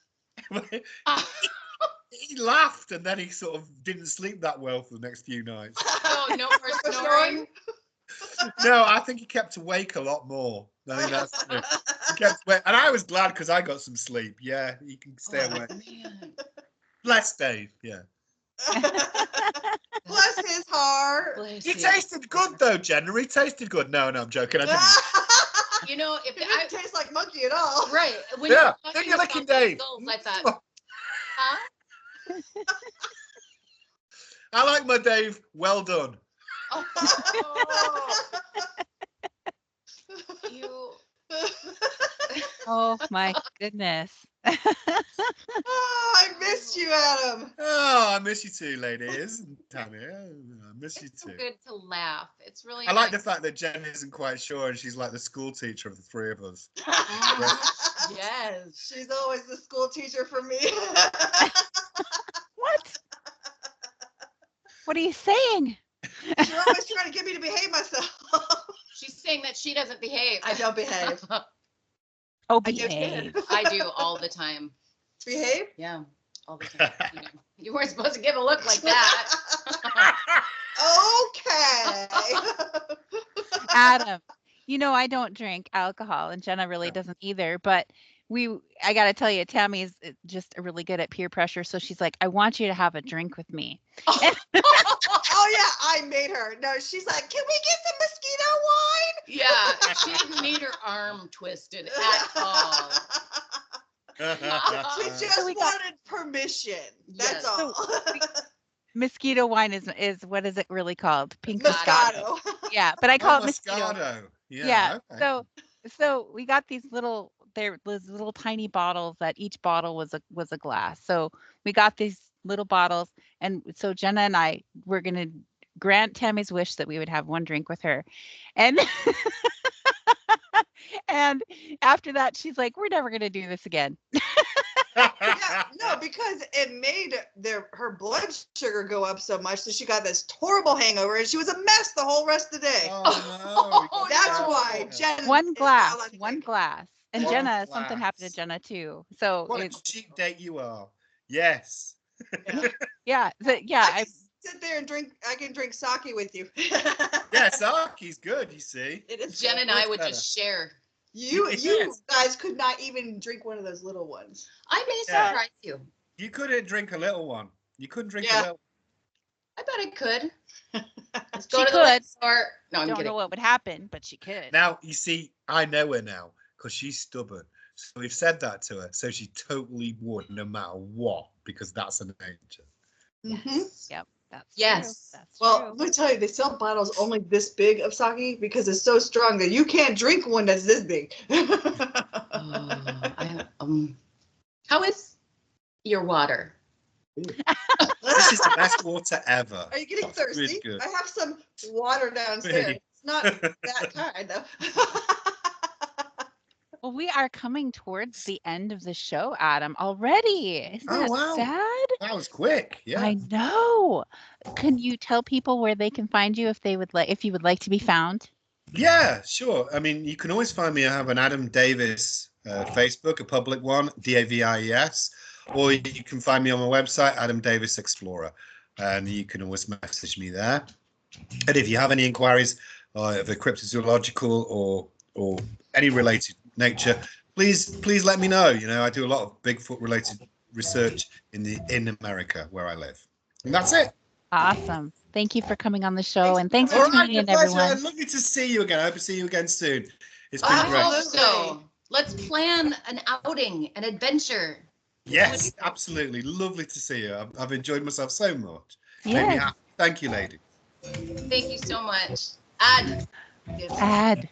He laughed and then he sort of didn't sleep that well for the next few nights. Oh, no more snoring? No, I think he kept awake a lot more. I think that's true. He kept awake. And I was glad because I got some sleep. Yeah, he can stay awake. Man. Bless Dave, yeah. Bless his heart. Bless He you. tasted good though, Jenna. He tasted good. No, I'm joking. I didn't. You know, if It didn't taste like monkey at all. right when Yeah, you were then talking you're about licking Dave. skulls, I thought, huh? I like my Dave. Well done. Oh, you. Oh my goodness. Oh, I missed you, Adam. Oh, I miss you too, ladies. And Tammy, I miss you It's so too. good to laugh. It's really. I like the nice. fact that Jen isn't quite sure and she's like the school teacher of the three of us. Yes. She's always the school teacher for me. What? What are you saying? She's always trying to get me to behave myself. She's saying that she doesn't behave. I don't behave. Oh, I do behave. I do all the time. Behave? Yeah, all the time. You weren't supposed to give a look like that. Okay. Adam, you know I don't drink alcohol, and Jenna really doesn't either. But I got to tell you, Tammy's just really good at peer pressure. So she's like, I want you to have a drink with me. Oh yeah, I made her. No, she's like, can we get some mosquito wine? Yeah, she didn't need her arm twisted at all. She just So we got- wanted permission. That's Yes. all. Mosquito wine is what is it really called? Pink Moscato. Moscato. Yeah, but I call it mosquito. Moscato. Yeah. Okay. So we got these little tiny bottles that each bottle was a glass. So we got these little bottles, and so Jenna and I were gonna grant Tammy's wish that we would have one drink with her, and and after that she's like, we're never gonna do this again. Yeah, no, because it made her blood sugar go up so much that she got this horrible hangover and she was a mess the whole rest of the day. Oh, no. That's No. why Jenna One is glass, not allowed to one drink. glass. And One Jenna, something happened to glass. Jenna too. So What a cheap date you are. Yes. yeah, I I can sit there and drink. I can drink sake with you. Yeah, sake's good, you see. It is. Jen good. and I Much would better. just share. You Yes. guys could not even drink one of those little ones. I may Yeah. surprise you. You couldn't drink a little one. You couldn't drink Yeah. a little I bet I could. Let's She go to the could. liquor store. No, I'm don't kidding. know what would happen, but she could. Now, you see, I know her now because she's stubborn. So we've said that to her. So she totally would no matter what, because that's her nature. Mhm. Yep, that's Yes. true. That's Well, true. let me tell you, they sell bottles only this big of sake because it's so strong that you can't drink one that's this big. How is your water? This is the best water ever. Are you getting It's thirsty? really good. I have some water downstairs. Really? It's not that kind though. Well, we are coming towards the end of the show, Adam, already. Isn't Oh, that wow. sad? That was quick. Yeah. I know. Can you tell people where they can find you if you would like to be found? Yeah, sure. I mean, you can always find me. I have an Adam Davies Facebook, a public one, Davies, or you can find me on my website, Adam Davies Explorer, and you can always message me there. And if you have any inquiries of a cryptozoological or any related nature, please let me know. You know, I do a lot of Bigfoot related research in America where I live. And that's it. Awesome. Thank you for coming on the show, and thanks All for right, tuning in, pleasure. everyone. Lovely to see you again. I hope to see you again soon. It's been I great. hope so. Let's plan an outing, an adventure. Yes, absolutely. Lovely to see you. I've enjoyed myself so much. Made me Yes. happy. Thank you, lady. Thank you so much. Ad. Add.